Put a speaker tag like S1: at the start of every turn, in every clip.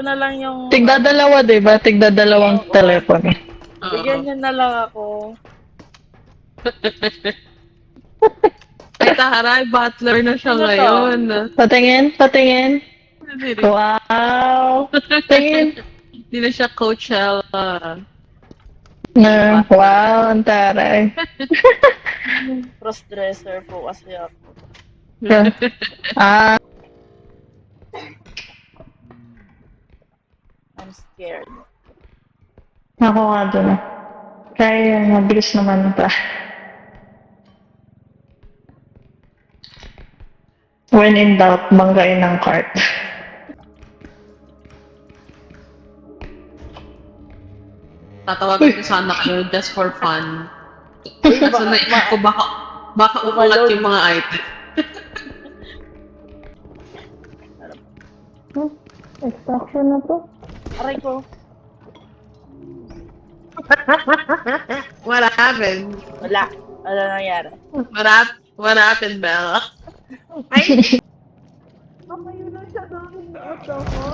S1: na lang yung...
S2: Tigdadalawa, diba? Tigdadalawang
S1: Oo.
S2: telepono.
S1: Bigyan niyo na lang ako.
S3: Ay, taray, butler na siya
S1: Sino to?
S3: ngayon.
S2: Patingin, patingin. Wow! Tingin.
S3: Hindi na siya Coachella.
S2: Na, wow, ang taray.
S1: Crossdresser po kasi ako.
S2: Ah,
S1: I'm scared.
S2: ako nga doon. Kaya mabilis naman pa. When in doubt, banggain ng cart.
S3: Tatawagan ko sana kayo just for fun.
S1: Uy,
S3: Kaso naisip ko baka
S1: Overload.
S3: umangat yung mga item.
S2: Extraction na to.
S1: Aray ko.
S3: What happened?
S1: Wala. Wala nangyari.
S3: What happened, Bella? Ay! Mamayo na siya doon. Ito ko.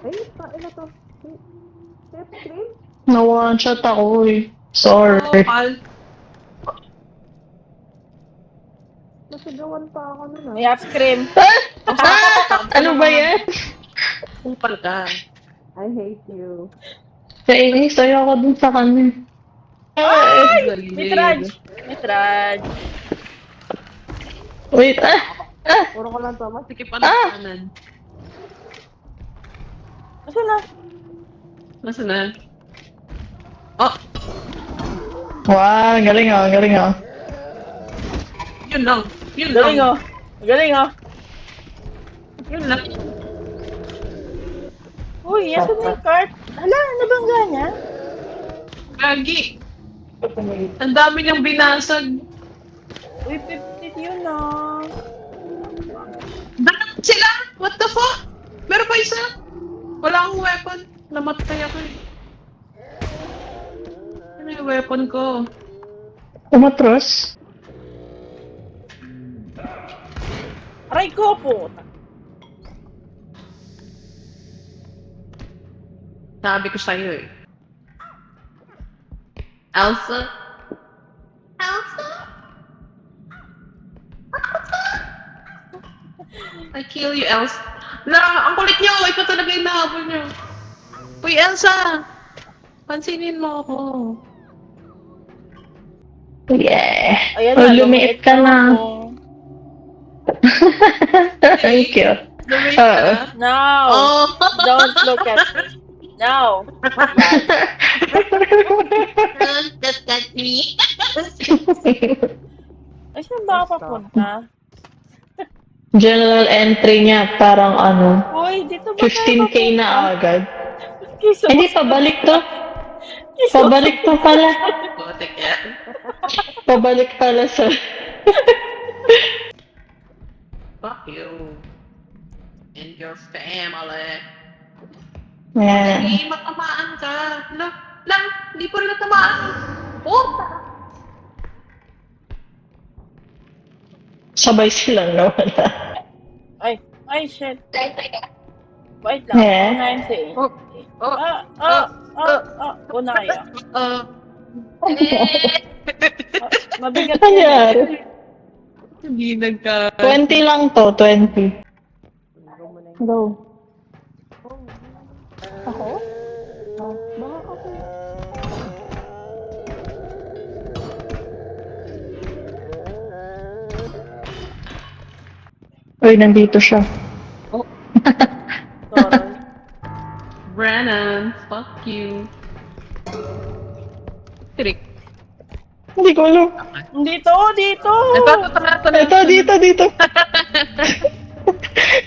S3: Ay, paano to? Step 3?
S2: Na-one shot ako eh. Sorry.
S3: Oh, pal. Nasigawan pa ako nun
S1: May half scream.
S2: Ano ba yan?
S3: Kupal ka. I hate you.
S2: Kainis tayo ako dun sa kanya.
S1: Ay! May trudge. May trudge.
S2: Wait,
S3: Puro ko lang to. Masikip pa ng kanan.
S1: Asa na?
S3: Nasaan na? Oh!
S2: Wow, galing ah, galing ah.
S3: Yun lang. Yun
S1: Galing
S3: lang.
S1: oh. Galing oh.
S3: Yun lang.
S1: Uy, asan na yung cart? Hala, nabangga niya?
S3: Gagi. Ang dami niyang binasag.
S1: Uy, 50 yun ah.
S3: Bakit sila? What the fuck? Meron pa isa? Wala akong weapon. Namatay ako eh. Ano yung weapon ko?
S2: Umatros?
S1: Aray ko po.
S3: Sabi ko sa'yo eh. Elsa? Elsa? I kill you, Elsa. Ang kulit niyo! Ikaw talaga yung nahabol niyo. Uy, Elsa! Pansinin mo ako.
S2: Yeah.
S1: Ayan
S2: Oh,
S1: na,
S2: lumiit ka na.
S1: ako.
S2: Thank you.
S3: Lumit
S2: Oo.
S3: ka?
S1: No!
S3: Oh!
S1: Don't look at me. No! Yan.
S3: Don't look at me.
S1: Ay, saan ba ako papunta?
S2: General entry niya, parang ano,
S1: Uy, dito ba tayo
S2: 15k na
S1: papunta?
S2: agad.
S1: Kiso.
S2: Hindi, pabalik to.
S1: Kiso.
S2: Pabalik to pala.
S3: Putik yan.
S2: Pabalik pala sa...
S3: Fuck you. And your family.
S2: Yan.
S3: Hindi, matamaan ka. Lang, hindi pa rin natamaan. Oh!
S2: Sabay silang nawala.
S1: Ay, shit. Wait lang.
S2: Yeah.
S1: Unahin si A.
S3: Oh!
S1: Una kayo. Mabigat
S2: Ano
S1: yan eh.
S2: nangyari?
S3: Hindi nagka...
S2: 20 lang to, 20. Go. Ako? Oh, baka ako. Uy, nandito siya.
S3: Oh,
S1: Sorry.
S3: Brennan, fuck you. Trick.
S2: Hindi ko alam.
S1: Dito, dito!
S2: Ito, dito.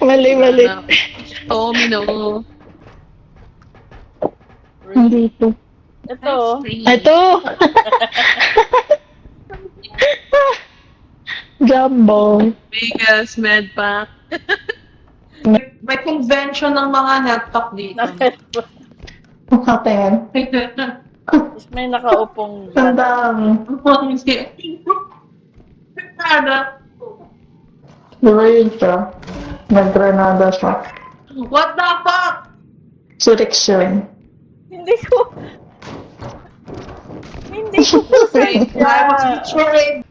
S2: Mali.
S3: Domino.
S2: Nandito.
S1: Ito.
S2: Ito! Jumbo.
S3: Biggest med pack. May convention ng mga health pack dito.
S1: Nakit po.
S2: Ang hapon.
S1: Tapos may nakaupong
S2: Ang
S1: gano'n.
S2: dami.
S3: Granada.
S2: Di ba yun siya? Nag-Granada siya.
S3: What the fuck?
S2: Zurich yun.
S1: Hindi ko... Hindi ko po
S3: Wait,
S1: sadya.
S3: I was betrayed.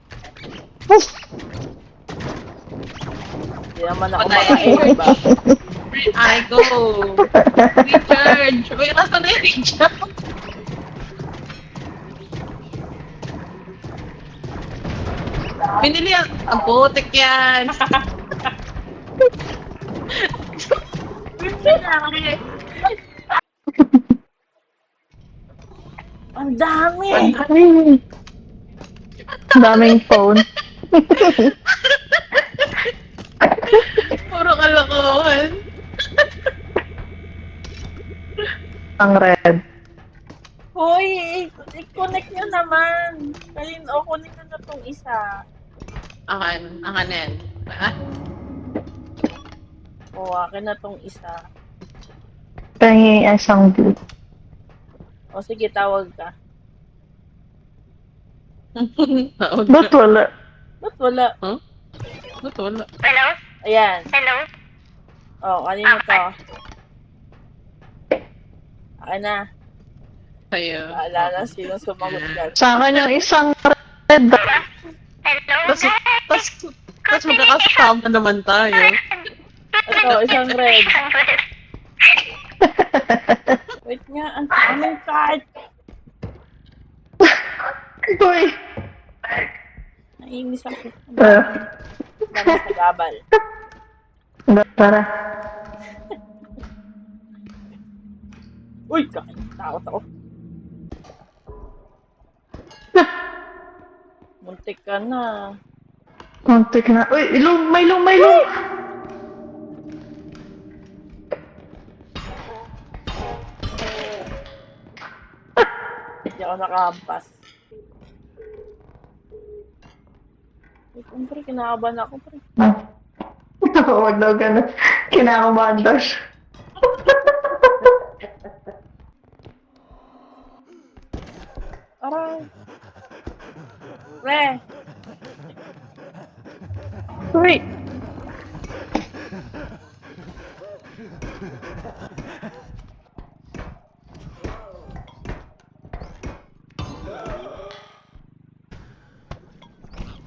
S1: Hindi naman ako
S3: Patay.
S1: maka-aim ba?
S3: Where I go? Recharge. Wait, nasa na yung recharge? Pinili yan. Ang putik yan.
S1: Ang dami!
S2: Daming phone.
S3: Puro kalokohan.
S2: Ang red.
S1: Hoy, i-connect nyo naman. Kunin nyo na tong isa.
S3: Akan yan. Ah,
S1: Akin na tong isa.
S2: Pengi isang blue.
S1: O sige, tawag ka.
S3: Tawag
S2: Ba't
S3: ka.
S2: wala?
S1: Ba't wala?
S3: Huh? Ba't wala?
S1: Ayan. Kanina to. Akin na.
S3: Sa'yo.
S1: Paalala sino sumagot ka.
S2: Sa akin yung isang red.
S3: Tapos magkakasama naman tayo.
S1: Ito, isang red. Wait nga, ang daming card.
S2: Uy!
S1: Naiinis ako. Ang dami sa gabal.
S2: Tara.
S1: Uy, takot ako. Muntik ka na.
S2: Muntik na. Uy, ilong! May ilong! May ilong!
S1: Hindi ako nakahampas. Wait, pre, kinakabahan ako, pre.
S2: Huwag daw ganun. Kinakabahan daw siya.
S1: Aray. Pre,
S2: Uy!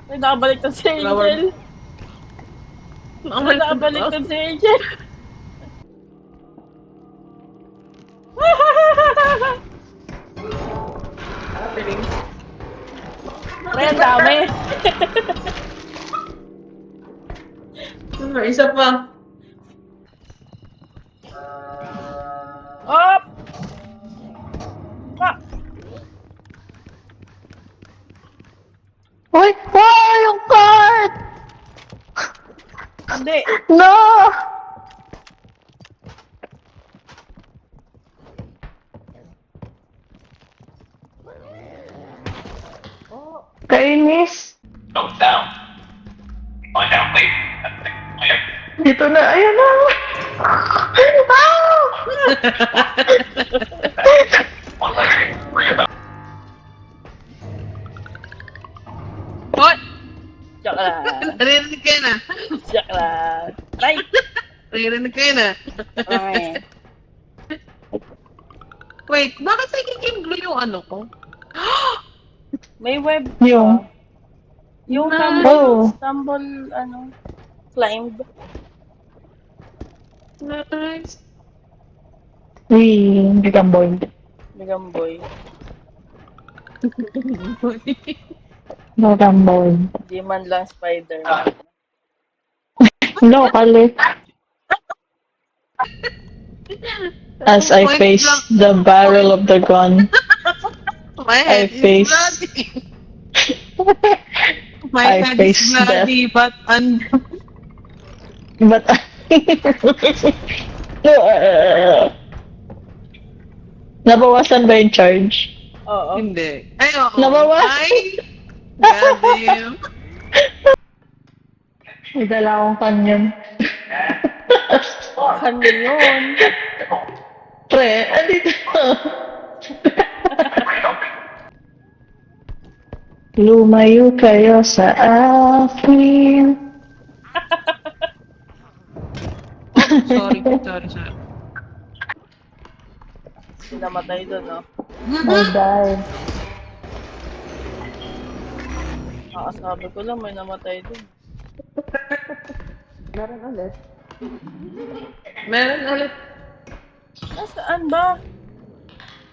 S1: may nakabaliktad si Angel. May nakabaliktad si Angel. Pre, ang dami.
S3: Isa pa.
S1: Op! Ah!
S2: Uy! Wow! Yung card!
S1: Hindi.
S2: No! Kainis! Dito na, ayun na!
S3: What?
S1: Joke lang.
S3: Naririnig kayo na.
S1: Joke lang. Right.
S3: Naririnig kayo na.
S1: Okay.
S3: Wait, bakit nagiging blue yung ano ko?
S1: May web
S2: Yung-
S1: ka. Yung
S2: Oh.
S1: stumble, climbed.
S3: Nice.
S2: Uy, bigang boy.
S1: Bigam boy.
S2: Bigang boy.
S1: Di man lang spider.
S2: Local eh. As I face the barrel of the gun,
S3: My
S2: I
S3: head is
S2: face-
S3: bloody. My
S2: I
S3: head
S2: face
S3: is bloody, but
S2: but nabawasan ba yung charge?
S1: Oo.
S3: hindi. Ay, oo.
S2: Nabawasan.
S3: Ay, goddamn.
S2: May dala akong kanyon.
S1: Kanya yun.
S2: Pre, andito. Lumayo kayo sa akin.
S3: Sorry, sorry, sorry.
S1: Hindi namatay doon, no?
S2: I died.
S1: Kakasabi ko lang may namatay doon.
S3: Meron ulit. Meron ulit.
S1: Nasaan ba?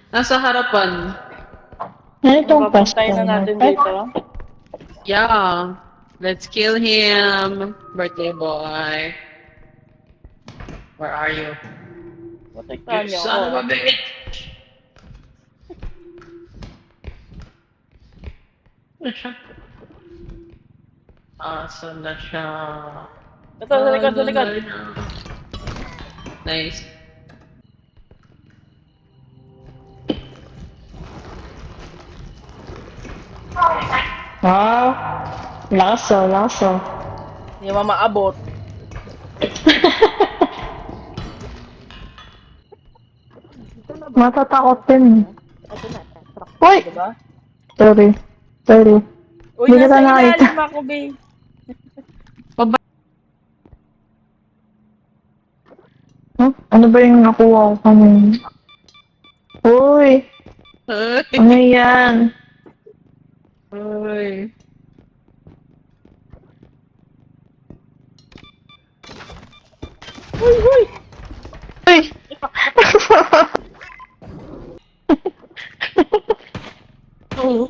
S3: Nasa harapan.
S2: Ano itong
S1: Papuntayin na
S2: pastor?
S1: natin dito.
S3: Yeah. Let's kill him. Birthday boy. Where are you?
S1: Protektahan
S3: You
S1: niyo ako.
S3: son of a bitch! Asan na siya?
S1: Ito, sa likod, sa likod.
S3: Asan na siya? Nice.
S2: Wow. Laso, laso.
S1: Hindi mo maabot.
S2: Matatakot din.
S1: Ito na.
S2: Uy!
S1: Diba?
S2: Sorry. Sorry.
S1: Uy,
S2: Hindi
S1: nasa
S2: kita nakita.
S1: ilalim ako, babe.
S2: Huh? Ano ba yung nakuha ko kanina? Uy! Ano
S3: Ay.
S2: yan?
S3: Ay.
S1: Uy, uy!
S2: Uy!
S3: Oh.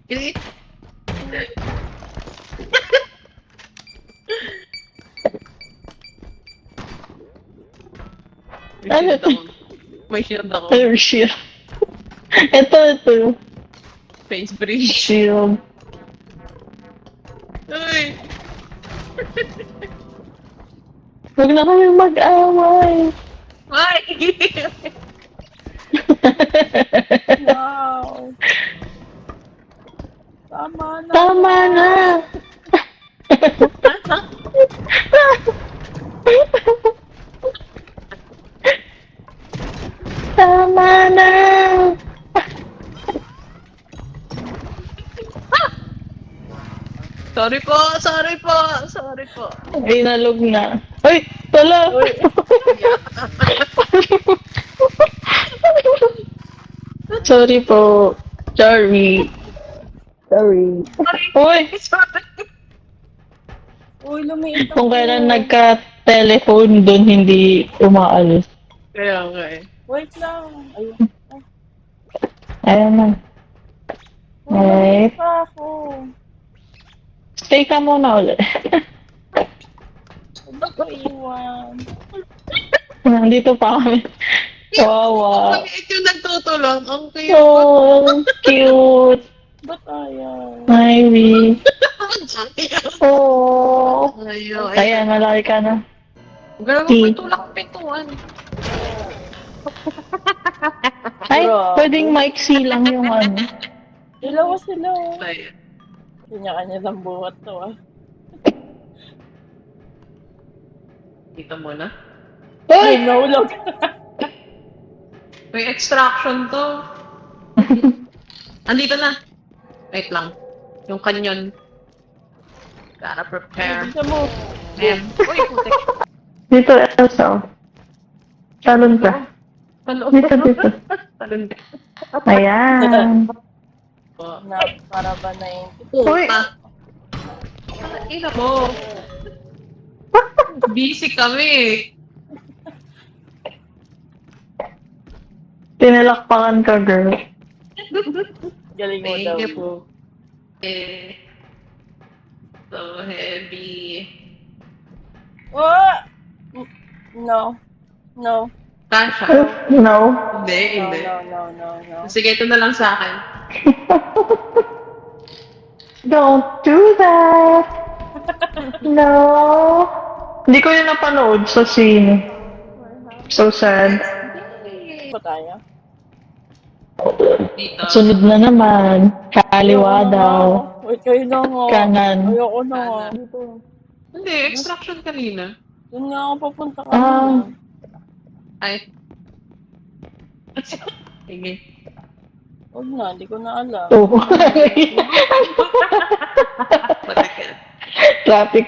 S3: Kilit. May
S2: Ano
S3: shield
S2: to?
S3: ako. May shield ako.
S2: Oh, shit. Ito.
S3: Face bridge.
S2: Shield.
S3: Ay.
S2: Huwag na kami mag-away.
S3: Ay.
S1: Wow. Tama na
S2: Tama na.
S1: yan.
S2: Tama na.
S3: Sorry po, sorry po, sorry po.
S2: Inalog na. Uy! Tala!
S1: Uy,
S3: Yeah.
S2: Sorry po. Sorry. Sorry.
S3: Sorry.
S2: Uy!
S3: Sorry.
S1: uy, lumiit
S2: Kung
S1: ako.
S2: kailan nagka-telephone doon hindi umaalis.
S3: Kaya nga eh.
S1: Wait lang. Ayun. Ay,
S2: Ayan na.
S1: uy, lumiit
S2: Alright.
S1: pa ako.
S2: Stay ka muna ulit.
S1: Huwag niyo ko iwan.
S2: Nandito pa kami. Wawa.
S3: Maliit yung nagtutulong. Ang cute.
S2: Oh, cute.
S1: Ba't ayaw?
S2: Ivy. Oh.
S3: Ayaw,
S2: Ayan,
S3: ayaw.
S2: malaki ka na.
S3: Gano'n mo
S2: T.
S3: tulak ang pintuan.
S2: Ay,
S1: Grabe.
S2: pwedeng maiksi lang yung ano.
S1: Dalawa sila. Oh.
S3: Ay,
S1: Kanya-kanya ng buhat to, ah.
S3: kita mo na.
S2: Uy!
S1: Ay, nahulog.
S3: May extraction to. Andito na. Wait lang. Yung canyon. Gotta prepare.
S1: Bilisan mo.
S3: Man. Uy, putik.
S2: Dito, Elsa. Oh. Talon ka.
S3: Talo.
S2: Dito, dito.
S3: Talon ka.
S2: Ayan.
S1: Na, para ba na yung...
S2: Uy!
S3: Puta. Ina mo. Busy kami.
S2: Tinalakpakan ka, girl.
S1: Galing mo daw.
S3: Thank you po. Eh, so heavy.
S1: Oh! No. No.
S3: Kasha.
S2: No.
S3: Hindi,
S1: No,
S3: hindi.
S1: no, no, no, no.
S3: Sige, ito na lang sa akin.
S2: Don't do that. No. Hindi ko yun napanood sa scene. So sad.
S1: Pa tayo?
S3: Dito.
S2: Sunod na naman.
S1: Ayoko
S2: Kaliwa
S1: na nga.
S2: daw.
S1: Wait, kayo na nga.
S2: Kanan.
S1: Ayoko na nga.
S3: Kanan. Hindi, extraction kanina.
S1: Doon nga ako papunta
S2: Ah.
S1: kanina.
S3: Ay. Sige.
S1: Huwag na, hindi ko na alam.
S2: Oh.
S3: Patake.
S2: Traffic.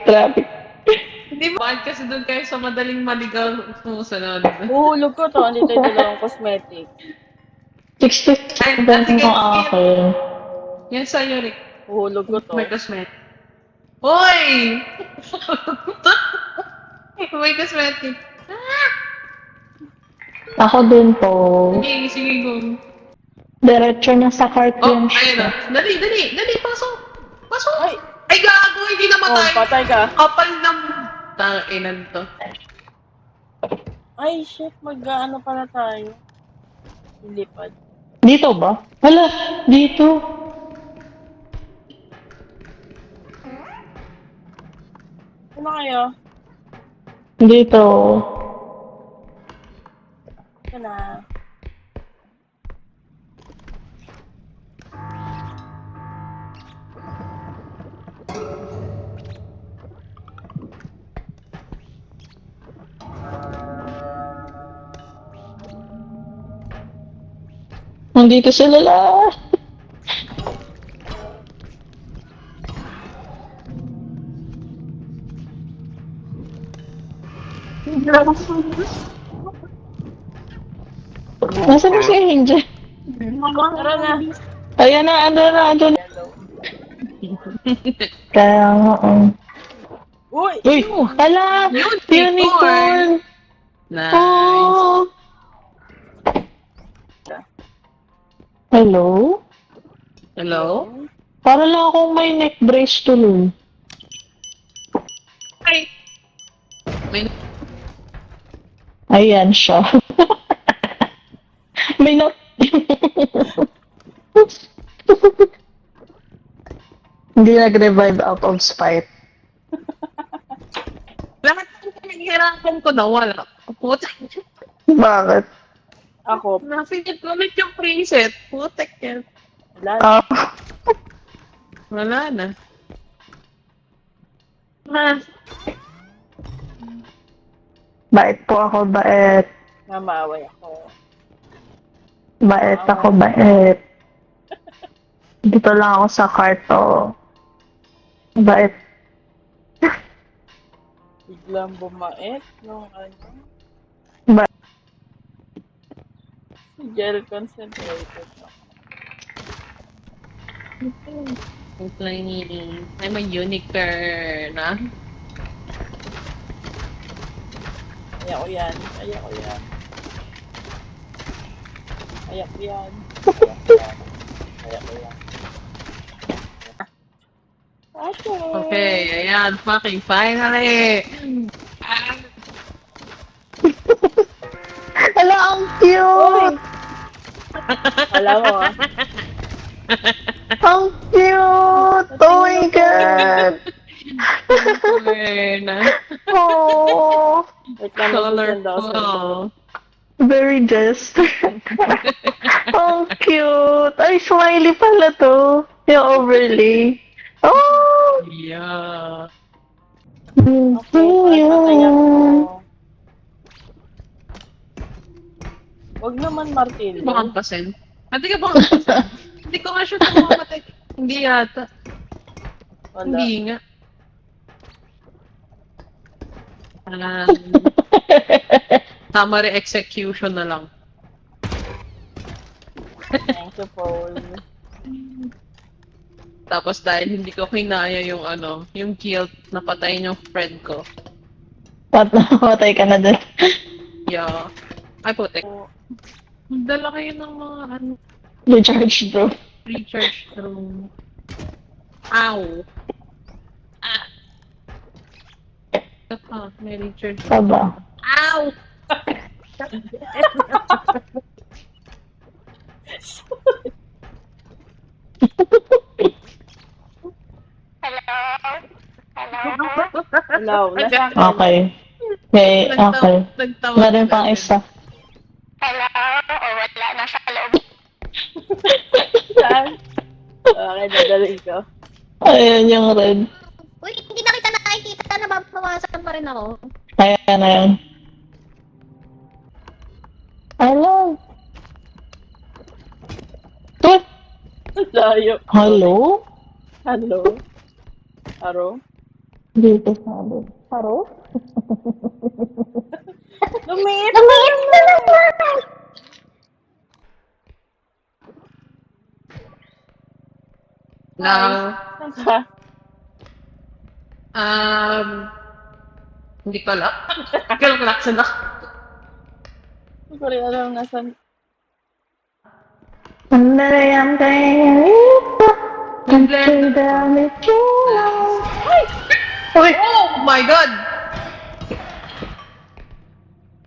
S3: Hindi ba? Bakit kasi doon kayo sa madaling maligaw sumusunod?
S1: Uhulog ko to, andito yung dalawang cosmetic.
S2: 67
S3: Ay,
S2: ang
S3: sige.
S2: akin.
S3: Yan sa'yo, Rick.
S1: Uhulog ko to.
S3: May cosmetic. Hoy! May cosmetic.
S2: Ako din po.
S3: Sige, go.
S2: Diretso na sa cart
S3: Oh,
S2: yun
S3: ayun na.
S2: siya.
S3: Dali, pasok. Pasok.
S1: Ay!
S3: Ay, gago, hindi
S1: Oh,
S3: namatay.
S1: patay ka.
S3: Kapal ng... Tanginan to.
S1: Ay, shit, mag-ano pala tayo. Lipad.
S2: Dito ba? Wala, dito.
S1: Ano kayo?
S2: Dito.
S1: Ito na.
S2: Nandito sila lahat. Nasaan na si Angel?
S1: Tara na.
S2: Ayan na, ando na.
S1: Yellow.
S2: Kaya nga,
S1: Uy!
S2: Uy! Hala! Unicorn!
S3: Nice.
S2: Oh! Hello?
S3: Hello?
S2: Para lang akong may neck brace tuloy.
S3: Ay! May...
S2: Ayan siya. May not... Hindi nag-revive out of spite.
S3: Lahat ng pinaghirapan ko nawala. Putek.
S2: Bakit?
S1: Ako.
S3: Napilit ulit yung preset. Putek yan.
S1: Wala na.
S3: Wala na. Ah,
S2: Bait po ako, bait.
S1: Namaway ako.
S2: Bait ako, bait. Dito lang ako sa kwarto. Bait.
S1: Biglang bumait nung ano.
S2: Bait.
S1: Gel concentrated.
S3: I'm a unicorn. Ah?
S1: Ayak ko yan. Ayak ko yan. Ayak ko yan. Ayak ko yan.
S3: Okay, ayan. Fucking finally!
S2: Hala, ang
S1: Uy!
S2: cute!
S1: Alam mo ah.
S2: Ang cute! Oh my God!
S3: Unicorn.
S2: Oh,
S1: Wait lang, mag-send ako sa
S3: Colorful.
S2: very just. Ang cute! Ay, smiley pala to. Yung overlay. Oh!
S3: Yeah.
S1: Ako, kahit patayan ko. Huwag naman martilyo.
S3: Baka pasen. Hindi ka baka pasen. Hindi ko nga sure kung mamatay. Hindi yata.
S1: Wala.
S3: Hindi nga. Summary execution na lang.
S1: Thank you, Paul.
S3: Tapos dahil hindi ko kinaya yung yung guilt na patayin yung friend ko.
S2: Patay ka na dun.
S3: Yeah. Ay, putek.
S1: Oh,
S3: Dala kayo ng mga
S2: Recharge, bro.
S3: recharge room. Ow! Ah! Ito pa, may recharge room.
S2: Taba.
S3: Ow!
S1: hello. Nasa akin.
S2: Okay. Okay, okay.
S3: Nagtawag
S2: Meron pang isa.
S1: Saan? Okay, dadalhin ko.
S2: Ayan yung red.
S3: Uy, hindi na kita nakikita na babawasan pa rin ako.
S2: Ayan. Hello.
S1: Layo.
S2: Hello?
S1: Hello? Aro?
S2: Dito sabi. Haro?
S1: Lumiit na
S2: Lumiit na
S1: naman!
S2: naman!
S1: Hi.
S3: Now,
S1: Saan ka?
S3: um, hindi ko alam. Kalkulaksan ako.
S1: Hindi ko rin alam nasan.
S2: Andayang kaya ito. Ang dami kulang.
S1: Ay!
S2: Uy!
S3: Oh my God!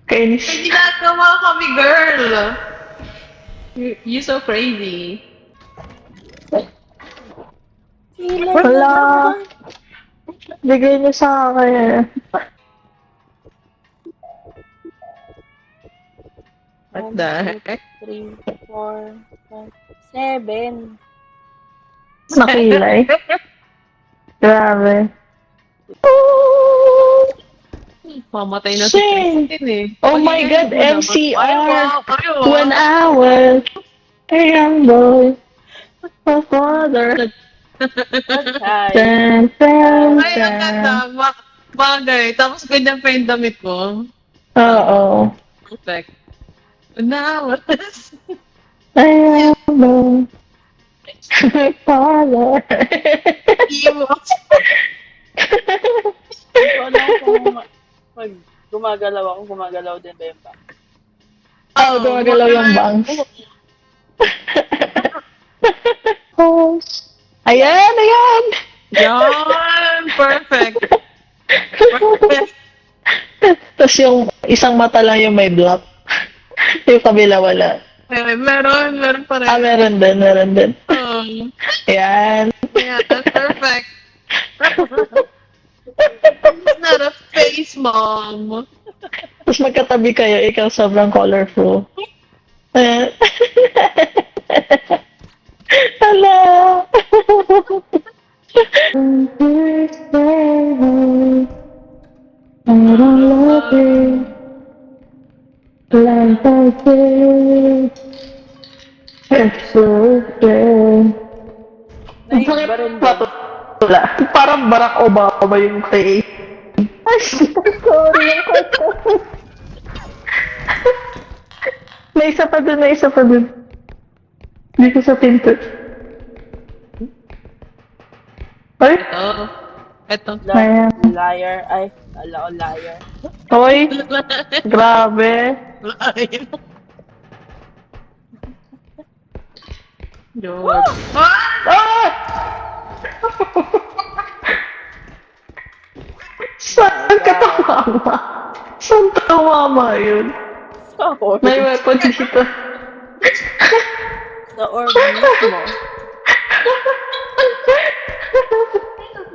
S2: Kainis.
S3: May ginagawa kami, girl! You so crazy.
S1: Kilay na
S2: Wala.
S1: naman.
S2: Bigay niyo sa akin.
S3: What
S1: 1,
S3: the
S1: 2,
S3: heck?
S1: 3, 4, 5, 7.
S2: Nakilay. Grabe.
S3: Mamatay na si
S2: Shame.
S3: Christine eh.
S2: Oh my
S3: Pagiging
S2: God,
S3: mo naman.
S2: MCR.
S3: Ayaw.
S2: 1 hour. A young boy. A father.
S1: Good time.
S2: Dun, dun,
S3: Ay, ang ganda.
S2: dun.
S3: Bagay. Tapos ganyan pa yung damit ko.
S2: Oo.
S3: Perfect. Now,
S2: A young boy. A father.
S3: emo.
S1: Hindi ko alam kung pag gumagalaw din ba yung back?
S2: Oh, gumagalaw yung bangs. Oh. Ayan, ayan!
S3: Yan! Perfect. Perfect.
S2: Tapos yung isang mata lang yung may block. Yung kabila wala.
S3: Meron pa rin.
S2: Meron din, meron din. Ayan.
S3: Yeah, perfect. It's not a face, mom.
S2: Tapos magkatabi kayo, ikaw sobrang colorful. Ayan. Hello! I don't love you like I did. It's so good.
S1: Nay, baril din.
S2: Wala. Parang Barack Obama yung kay. Ay, sorry yung kanta. May isa pa dun, may isa pa dun. Dito sa pinto. Ay,
S3: Ito.
S2: ayan.
S1: Liar. Ay, ala ko liar.
S2: Hoy, grabe.
S3: Yun. Ah!
S2: Ah! Saan ka tumama? Saan tumama yun?
S1: Sa orb.
S2: May weapon dito.
S1: Sa orb mismo.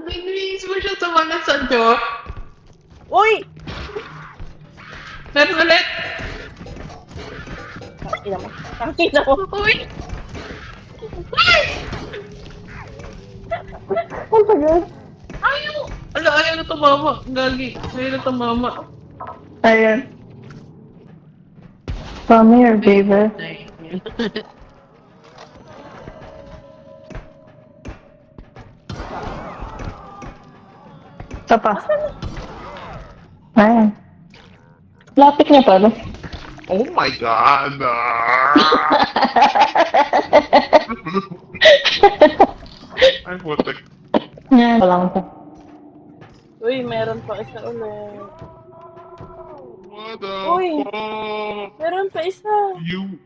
S3: Binis mo siya sa mga sadyo.
S1: Uy!
S3: Meron ulit.
S1: Tangina mo. Tangina mo.
S3: Uy!
S2: Ang tagal.
S3: Ayaw! Ala, ayaw na tumama. Gagi. Ayaw na tumama.
S2: Ayan. Come here, baby. Isa pa. Ayan. Lapit niya pa, no?
S4: Oh my god. Ay, putik.
S2: Yan. Walang pa.
S1: Uy, meron pa isa ulit.
S4: What the
S1: Uy!
S4: fuck?
S1: Meron pa isa.
S4: You.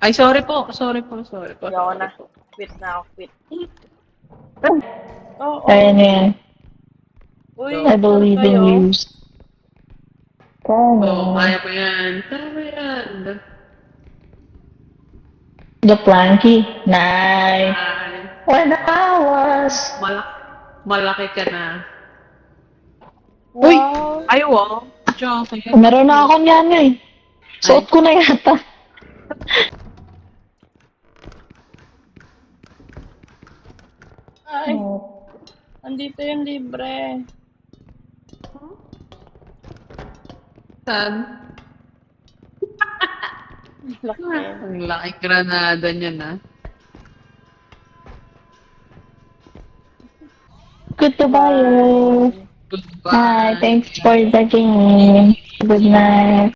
S3: Ay, sorry po. Sorry po.
S1: Ayaw na. Quit na ako. Quit. Oo.
S2: Ayan yan.
S1: Uy,
S2: I
S1: sure
S2: believe in
S1: kayo?
S2: you.
S3: Oh,
S2: Kaya.
S3: kaya ko yan. Kaya ko yan.
S2: The Planky. Nice.
S3: Ay,
S2: When I was...
S3: malaki ka na.
S2: Uy!
S1: Wow.
S3: Ay, wow. Joke.
S2: Meron na ako niyan eh. Suot ko na yata.
S1: Ay, andito yung libre.
S3: Saan?
S1: Laki.
S3: Ang laking granada niya na.
S2: Goodbye. Hi,
S3: Goodbye.
S2: thanks for the game. Good night.